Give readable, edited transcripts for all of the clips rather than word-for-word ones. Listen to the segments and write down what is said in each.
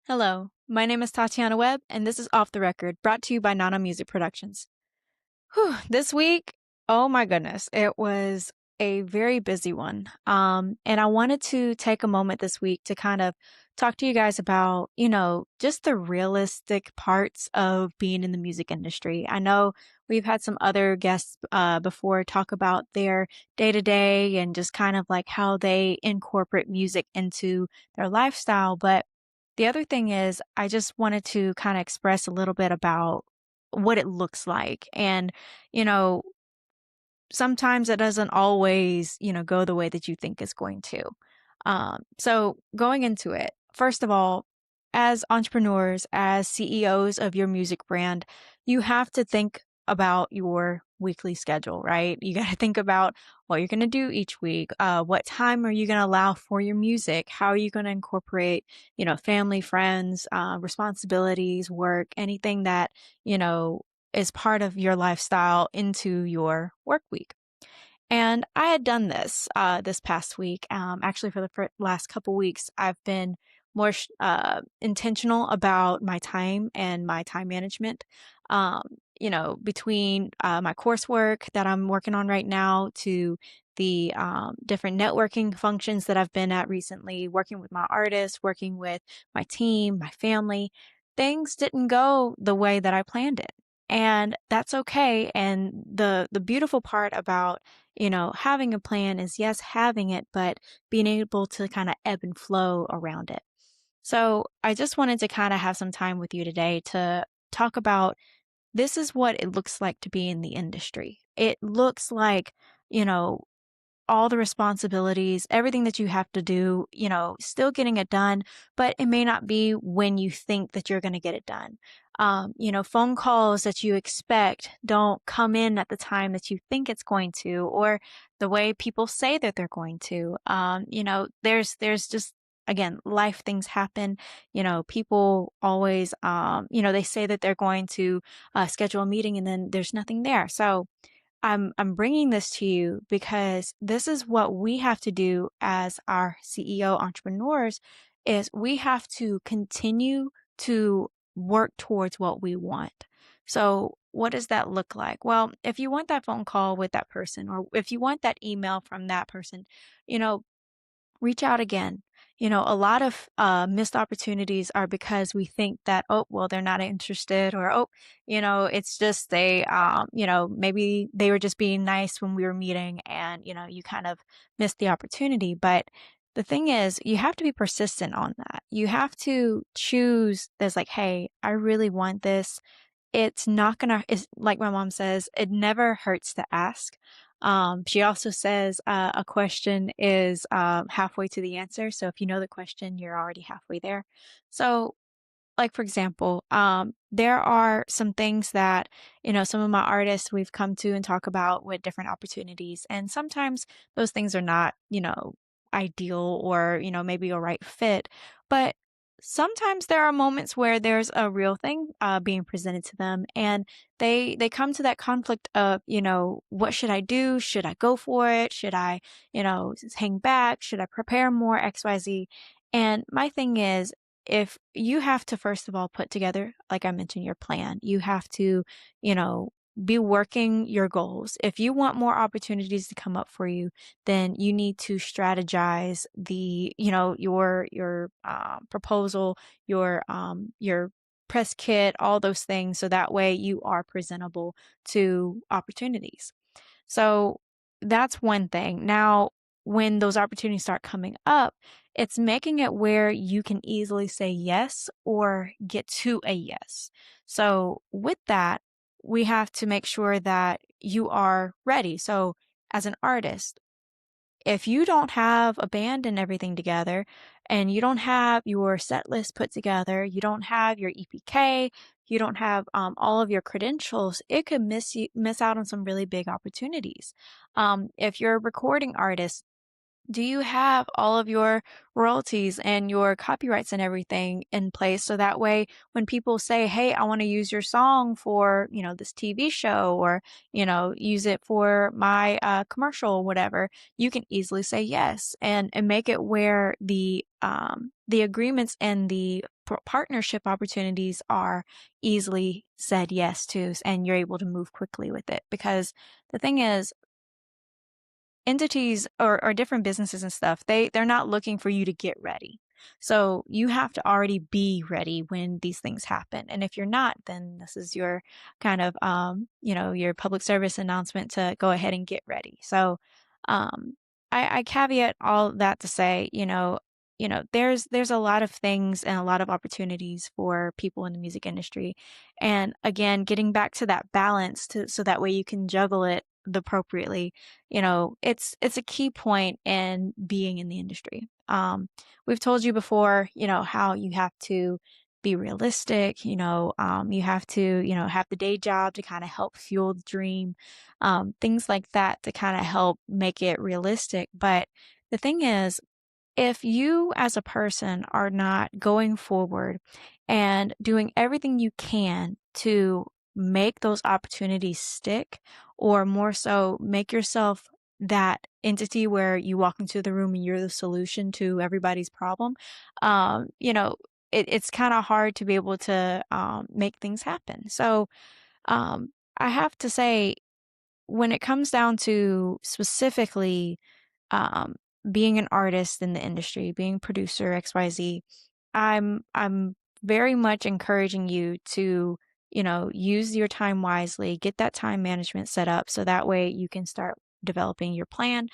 Hello, my name is Tatyana Webb, and this is Off the Record, brought to you by Nana Music Productions. This week, oh my goodness, it was a very busy one. And I wanted to take a moment this week to kind of talk to you guys about, just the realistic parts of being in the music industry. I know we've had some other guests before talk about their day to day and just kind of like how they incorporate music into their lifestyle. But the other thing is, I just wanted to kind of express a little bit about what it looks like. And, you know, sometimes it doesn't always, go the way that you think it's going to. So going into it, first of all, as entrepreneurs, as CEOs of your music brand, you have to think about your weekly schedule, right? You got to think about what you're going to do each week. What time are you going to allow for your music? How are you going to incorporate, family, friends, responsibilities, work, anything that, is part of your lifestyle into your work week. And I had done this this past week. Actually, for the last couple weeks, I've been more intentional about my time and my time management. Um, between my coursework that I'm working on right now to the different networking functions that I've been at recently, working with my artists, working with my team, my family, things didn't go the way that I planned it. And that's okay. And the beautiful part about having a plan is yes, having it, but being able to kind of ebb and flow around it. So I just wanted to kind of have some time with you today to talk about this is what it looks like to be in the industry. It looks like, you know, all the responsibilities, everything that you have to do, still getting it done, but it may not be when you think that you're going to get it done. Phone calls that you expect don't come in at the time that you think it's going to, or the way people say that they're going to. There's just again, life things happen. People always, they say that they're going to schedule a meeting and then there's nothing there. So I'm bringing this to you because this is what we have to do as our CEO entrepreneurs is we have to continue to work towards what we want. So what does that look like? Well, if you want that phone call with that person or if you want that email from that person, you know, reach out again. A lot of missed opportunities are because we think that, oh, well, they're not interested, or, oh, it's just maybe they were just being nice when we were meeting and, you kind of missed the opportunity. But the thing is, you have to be persistent on that. You have to choose this, like, hey, I really want this. It's not gonna it's like my mom says, it never hurts to ask. She also says, a question is, halfway to the answer. So if you know the question, you're already halfway there. So, like, for example, there are some things that, some of my artists we've come to and talk about with different opportunities. And sometimes those things are not, ideal or, maybe a right fit. But sometimes there are moments where there's a real thing being presented to them and they come to that conflict of, what should I do? Should I go for it? Should I, hang back? Should I prepare more? XYZ. And my thing is, if you have to first of all put together, like I mentioned, your plan, you have to, you know, be working your goals. If you want more opportunities to come up for you, then you need to strategize your proposal, your press kit, all those things, so that way you are presentable to opportunities. So that's one thing. Now, when those opportunities start coming up, it's making it where you can easily say yes or get to a yes. So with that, we have to make sure that you are ready. So as an artist, if you don't have a band and everything together, and you don't have your set list put together, you don't have your EPK, you don't have all of your credentials, it could miss out on some really big opportunities. If you're a recording artist, do you have all of your royalties and your copyrights and everything in place so that way when people say, hey, I want to use your song for, this TV show or, use it for my commercial or whatever, you can easily say yes and make it where the agreements and the partnership opportunities are easily said yes to, and you're able to move quickly with it. Because the thing is, entities or different businesses and stuff, they're not looking for you to get ready. So you have to already be ready when these things happen. And if you're not, then this is your kind of your public service announcement to go ahead and get ready. So um I caveat all that to say, there's a lot of things and a lot of opportunities for people in the music industry. And again, getting back to that balance to so that way you can juggle it appropriately. It's a key point in being in the industry. We've told you before, how you have to be realistic. You have to, have the day job to kind of help fuel the dream, things like that to kind of help make it realistic. But the thing is, if you as a person are not going forward and doing everything you can to make those opportunities stick, or more so, make yourself that entity where you walk into the room and you're the solution to everybody's problem, um, you know, it's kind of hard to be able to make things happen. So um, I have to say, when it comes down to specifically um, being an artist in the industry, being producer XYZ, I'm very much encouraging you to, use your time wisely, get that time management set up so that way you can start developing your plan.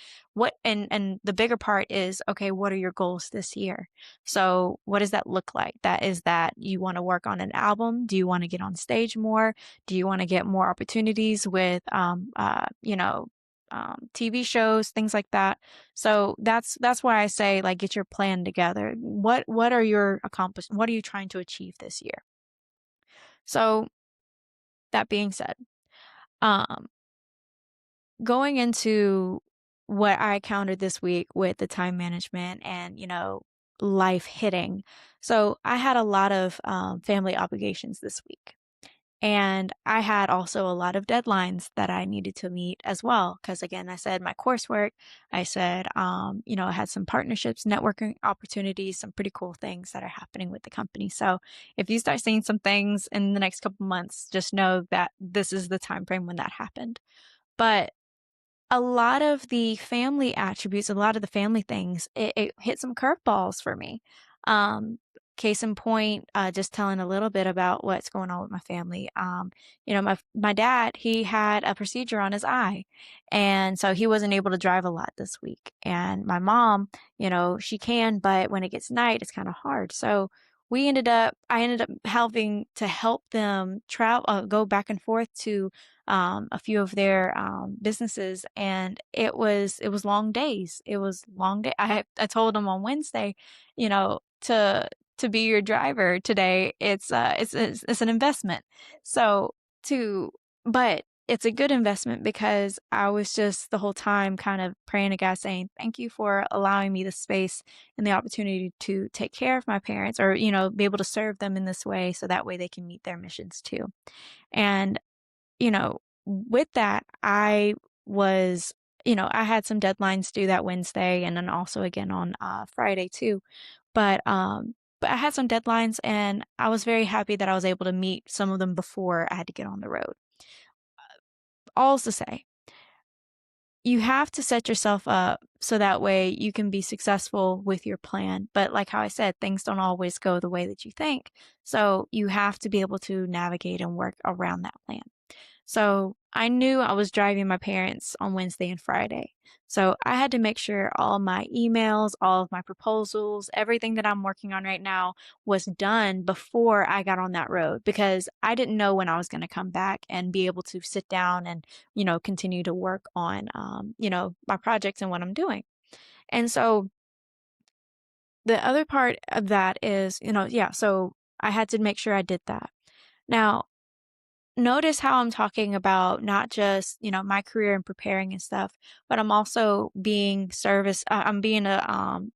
And the bigger part is, okay, what are your goals this year? So what does that look like? That is that you want to work on an album? Do you want to get on stage more? Do you want to get more opportunities with TV shows, things like that? So that's why I say, like, get your plan together. What are your accomplishments? What are you trying to achieve this year? So that being said, um, going into what I countered this week with the time management and, life hitting. So I had a lot of family obligations this week. And I had also a lot of deadlines that I needed to meet as well. Because again, I said my coursework, I said, I had some partnerships, networking opportunities, some pretty cool things that are happening with the company. So if you start seeing some things in the next couple months, just know that this is the time frame when that happened. But a lot of the family attributes, a lot of the family things, it hit some curveballs for me. Um, Case in point, just telling a little bit about what's going on with my family. My dad, he had a procedure on his eye, and so he wasn't able to drive a lot this week. And my mom, she can, but when it gets night, it's kind of hard. So I ended up having to help them travel, go back and forth to a few of their businesses, and it was long days. It was long day. I told them on Wednesday, to be your driver today. It's an investment. So to but it's a good investment because I was just the whole time kind of praying to God, saying, thank you for allowing me the space and the opportunity to take care of my parents, or, be able to serve them in this way so that way they can meet their missions too. And with that, I had some deadlines due that Wednesday and then also again on Friday too. But I had some deadlines and I was very happy that I was able to meet some of them before I had to get on the road. All's to say, you have to set yourself up so that way you can be successful with your plan. But like how I said, things don't always go the way that you think. So you have to be able to navigate and work around that plan. So I knew I was driving my parents on Wednesday and Friday. So I had to make sure all my emails, all of my proposals, everything that I'm working on right now was done before I got on that road, because I didn't know when I was going to come back and be able to sit down and, continue to work on, my projects and what I'm doing. And so the other part of that is, yeah, so I had to make sure I did that. Now, notice how I'm talking about not just, my career and preparing and stuff, but I'm also being I'm being I'm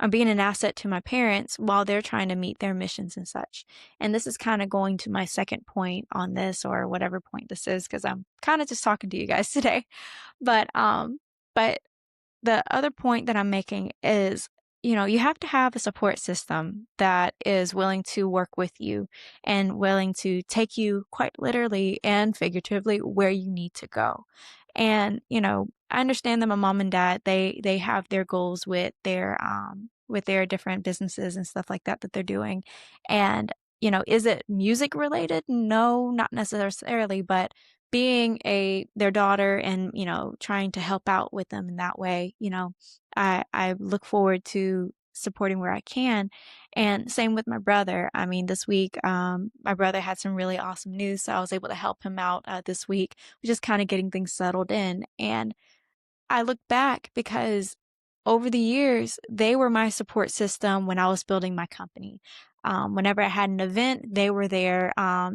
being an asset to my parents while they're trying to meet their missions and such. And this is kind of going to my second point on this, or whatever point this is, because I'm kind of just talking to you guys today. But but the other point that I'm making is you have to have a support system that is willing to work with you and willing to take you quite literally and figuratively where you need to go. And, I understand that my mom and dad, they have their goals with their different businesses and stuff like that they're doing. And, is it music related? No, not necessarily, but being their daughter and, trying to help out with them in that way, I look forward to supporting where I can. And same with my brother. I mean, this week, my brother had some really awesome news, so I was able to help him out this week, just kind of getting things settled in. And I look back because over the years, they were my support system when I was building my company. Whenever I had an event, they were there,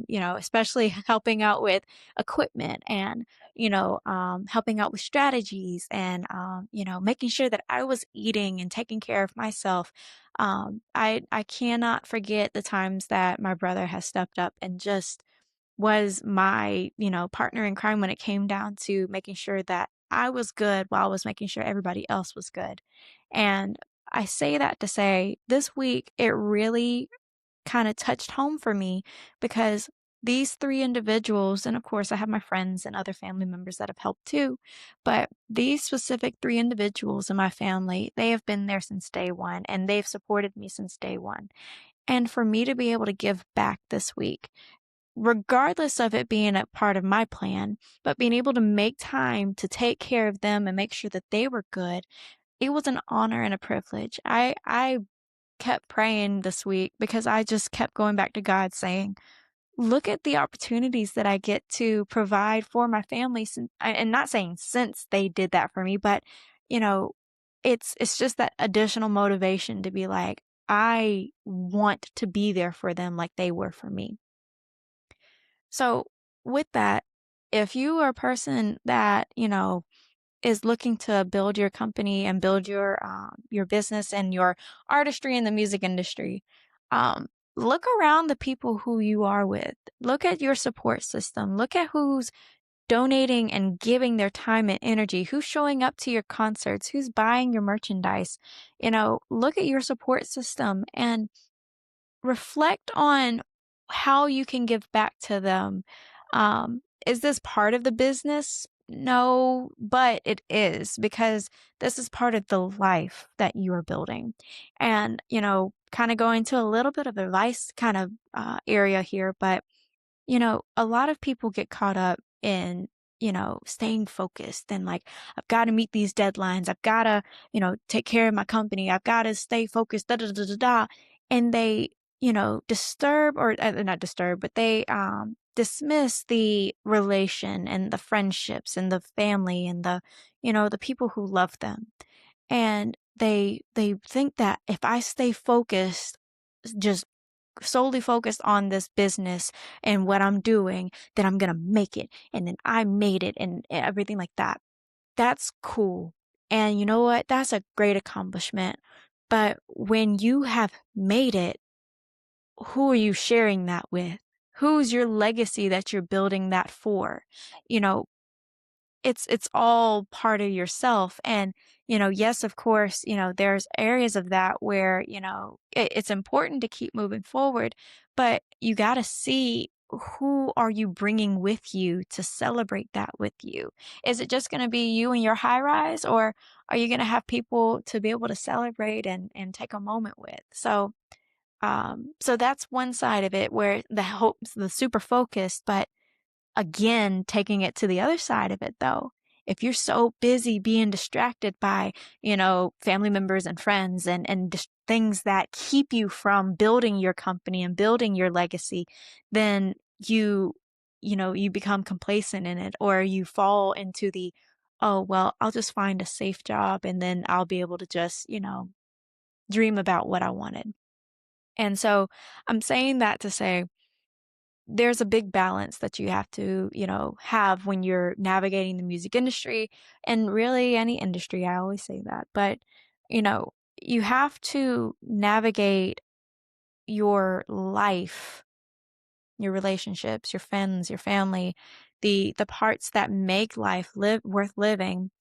especially helping out with equipment and, helping out with strategies and, making sure that I was eating and taking care of myself. I cannot forget the times that my brother has stepped up and just was my, partner in crime when it came down to making sure that I was good while I was making sure everybody else was good. And I say that to say this week it really kind of touched home for me because these three individuals, and of course I have my friends and other family members that have helped too, but these specific three individuals in my family, they have been there since day one and they've supported me since day one. And for me to be able to give back this week, regardless of it being a part of my plan, but being able to make time to take care of them and make sure that they were good, it was an honor and a privilege. I kept praying this week because I just kept going back to God saying, look at the opportunities that I get to provide for my family and not saying since they did that for me, but you know, it's just that additional motivation to be like, I want to be there for them like they were for me. So, with that, if you are a person that, is looking to build your company and build your business and your artistry in the music industry, look around the people who you are with. Look at your support system. Look at who's donating and giving their time and energy, who's showing up to your concerts, who's buying your merchandise. Look at your support system and reflect on how you can give back to them. Is this part of the business? No, but it is because this is part of the life that you are building. And, kind of going to a little bit of advice kind of area here, but a lot of people get caught up in, staying focused and like, I've got to meet these deadlines. I've got to, take care of my company. I've got to stay focused, da da da da da. And they, disturb or not disturb, but they dismiss the relation and the friendships and the family and the people who love them. And they think that if I stay focused, just solely focused on this business and what I'm doing, then I'm gonna make it. And then I made it and everything like that. That's cool. And you know what? That's a great accomplishment. But when you have made it, who are you sharing that with? Who's your legacy that you're building that for? You know, it's all part of yourself. And, yes, of course, there's areas of that where, it's important to keep moving forward, but you got to see who are you bringing with you to celebrate that with you? Is it just going to be you and your high rise, or are you going to have people to be able to celebrate and take a moment with? So that's one side of it where the super focused, but again, taking it to the other side of it though, if you're so busy being distracted by, family members and friends and just things that keep you from building your company and building your legacy, then you become complacent in it, or you fall into the, oh, well, I'll just find a safe job and then I'll be able to just, dream about what I wanted. And so I'm saying that to say, there's a big balance that you have to, have when you're navigating the music industry and really any industry. I always say that. But, you know, you have to navigate your life, your relationships, your friends, your family, the parts that make life worth living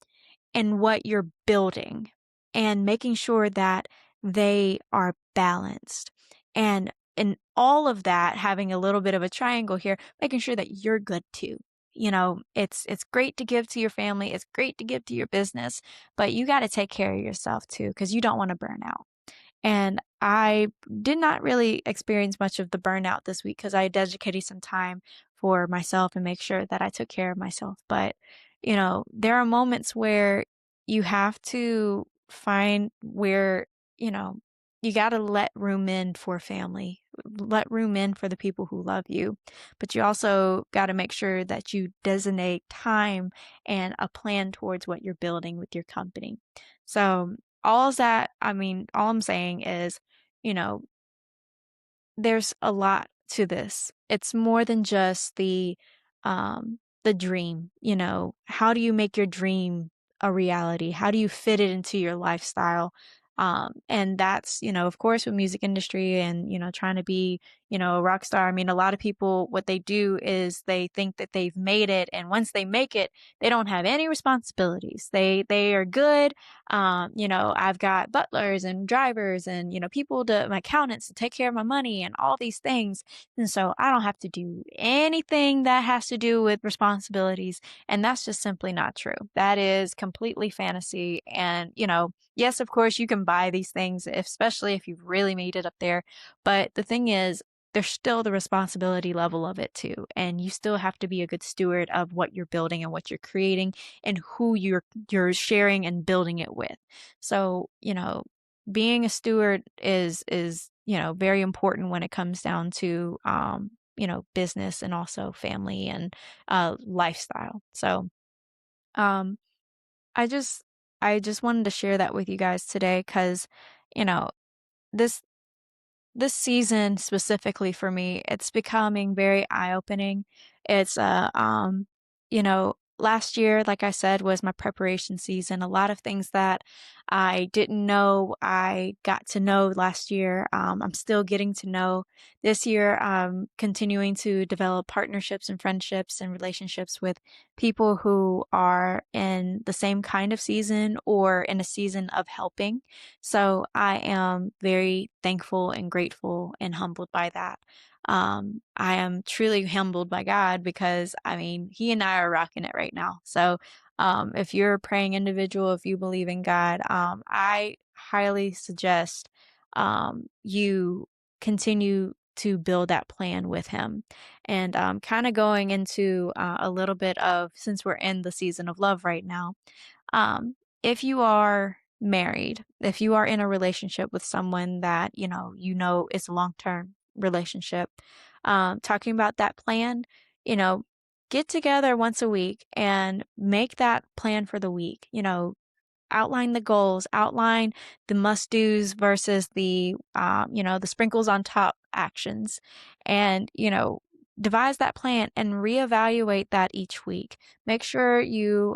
and what you're building and making sure that they are balanced. And in all of that, having a little bit of a triangle here, making sure that you're good too. It's great to give to your family, it's great to give to your business, but you got to take care of yourself too because you don't want to burn out. And I did not really experience much of the burnout this week because I dedicated some time for myself and make sure that I took care of myself. But, there are moments where you have to find where, you know, you got to let room in for family, let room in for the people who love you. But you also got to make sure that you designate time and a plan towards what you're building with your company. So, all I'm saying is, you know, there's a lot to this. It's more than just the dream, How do you make your dream a reality? How do you fit it into your lifestyle? And that's, of course, with music industry and, trying to be, a rock star. I mean, a lot of people, what they do is they think that they've made it, and once they make it, they don't have any responsibilities. They are good. I've got butlers and drivers and, my accountants to take care of my money and all these things. And so I don't have to do anything that has to do with responsibilities. And that's just simply not true. That is completely fantasy. And, yes, of course, you can buy these things, especially if you've really made it up there. But the thing is, there's still the responsibility level of it too. And you still have to be a good steward of what you're building and what you're creating and who you're sharing and building it with. So, being a steward is, very important when it comes down to business and also family and lifestyle. So, um I just I just wanted to share that with you guys today cuz you know, this this season specifically for me, it's becoming very eye-opening. It's last year, like I said, was my preparation season. A lot of things that I didn't know I got to know last year. I'm still getting to know this year. I'm continuing to develop partnerships and friendships and relationships with people who are in the same kind of season or in a season of helping. So I am very thankful and grateful and humbled by that. I am truly humbled by God because I mean, He and I are rocking it right now. So, if you're a praying individual, if you believe in God, I highly suggest you continue to build that plan with Him. And kind of going into a little bit of since we're in the season of love right now, if you are married, if you are in a relationship with someone that, is a long-term relationship, talking about that plan, you know, get together once a week and make that plan for the week. Outline the goals, outline the must-dos versus the sprinkles on top actions, and, devise that plan and reevaluate that each week. Make sure you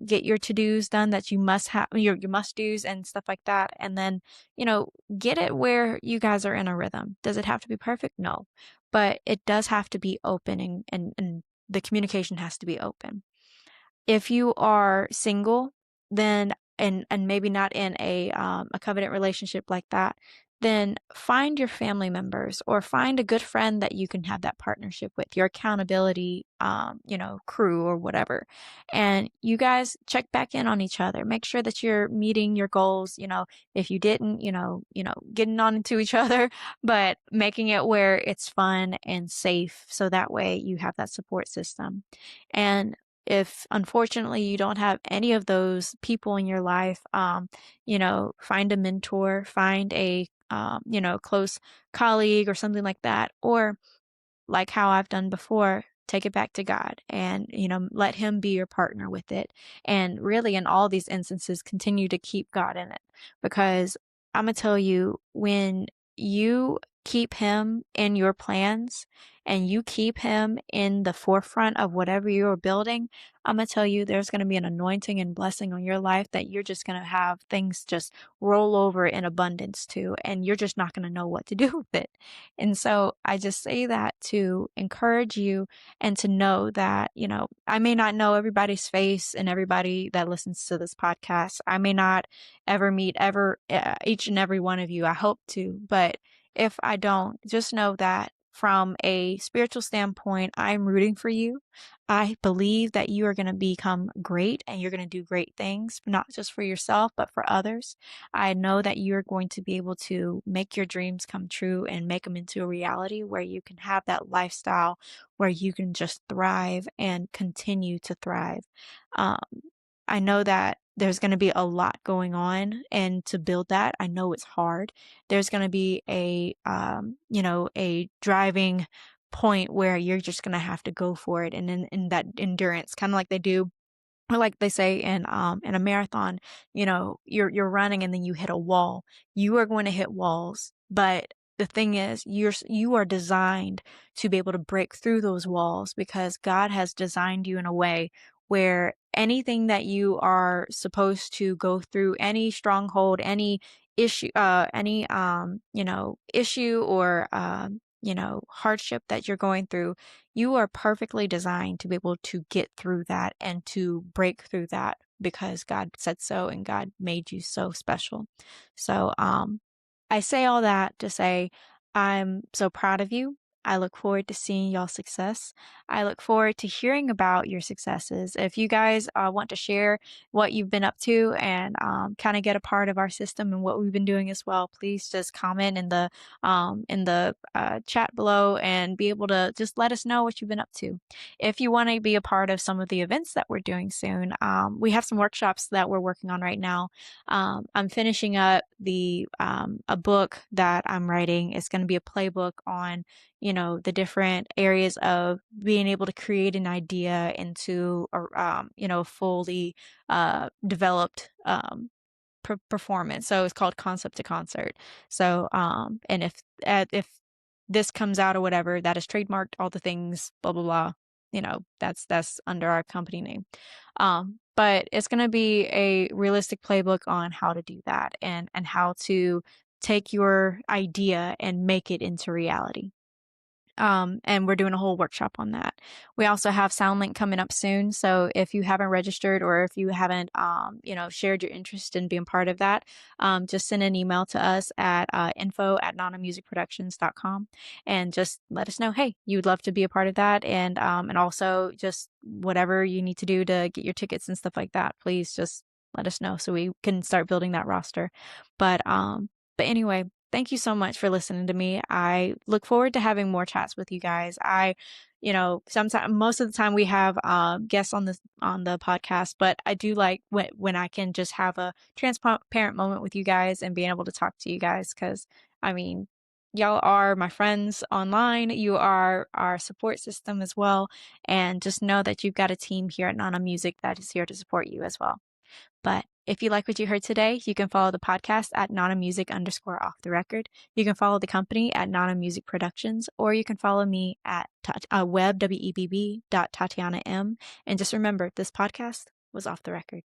get your to-dos done that you must have, your must-dos and stuff like that, and then, get it where you guys are in a rhythm. Does it have to be perfect? No, but it does have to be open and the communication has to be open. If you are single, then and maybe not in a covenant relationship like that, then find your family members or find a good friend that you can have that partnership with, your accountability, crew or whatever. And you guys check back in on each other. Make sure that you're meeting your goals. If you didn't, getting on into each other, but making it where it's fun and safe. So that way you have that support system. And if unfortunately you don't have any of those people in your life, find a mentor, find a, close colleague or something like that. Or like how I've done before, take it back to God and, let Him be your partner with it. And really, in all these instances, continue to keep God in it. Because I'm going to tell you, when you keep him in your plans and you keep him in the forefront of whatever you're building, I'm going to tell you there's going to be an anointing and blessing on your life that you're just going to have things just roll over in abundance to, and you're just not going to know what to do with it. And so I just say that to encourage you and to know that, I may not know everybody's face and everybody that listens to this podcast. I may not ever meet each and every one of you. I hope to, but if I don't, just know that from a spiritual standpoint, I'm rooting for you. I believe that you are going to become great and you're going to do great things, not just for yourself, but for others. I know that you're going to be able to make your dreams come true and make them into a reality where you can have that lifestyle where you can just thrive and continue to thrive. Um, I know that there's going to be a lot going on, and to build that, I know it's hard. There's going to be a driving point where you're just going to have to go for it, and in that endurance, kind of like they do, or like they say in a marathon, you're running and then you hit a wall. You are going to hit walls, but the thing is, you are designed to be able to break through those walls because God has designed you in a way where anything that you are supposed to go through, any stronghold, any issue, issue or hardship that you're going through, you are perfectly designed to be able to get through that and to break through that because God said so and God made you so special. So, I say all that to say I'm so proud of you. I look forward to seeing y'all's success. I look forward to hearing about your successes. If you guys want to share what you've been up to and kind of get a part of our system and what we've been doing as well, please just comment in the chat below and be able to just let us know what you've been up to. If you want to be a part of some of the events that we're doing soon, we have some workshops that we're working on right now. I'm finishing up a book that I'm writing. It's going to be a playbook on, the different areas of being able to create an idea into a fully developed performance. So it's called Concept to Concert. So and if this comes out or whatever, that is trademarked, all the things, blah blah blah. That's under our company name. But it's going to be a realistic playbook on how to do that and how to take your idea and make it into reality. And we're doing a whole workshop on that. We also have SoundLink coming up soon. So if you haven't registered or if you haven't, shared your interest in being part of that, just send an email to us at info@nanamusicproductions.com and just let us know, hey, you would love to be a part of that. And also just whatever you need to do to get your tickets and stuff like that, please just let us know so we can start building that roster. But anyway, thank you so much for listening to me. I look forward to having more chats with you guys. Sometimes, most of the time we have guests on the podcast, but I do like when I can just have a transparent moment with you guys and being able to talk to you guys because, I mean, y'all are my friends online. You are our support system as well. And just know that you've got a team here at Nana Music that is here to support you as well. But if you like what you heard today, you can follow the podcast at @nanamusic_off the record. You can follow the company at Nana Music Productions, or you can follow me at web, Webb.Tatyana M. And just remember, this podcast was off the record.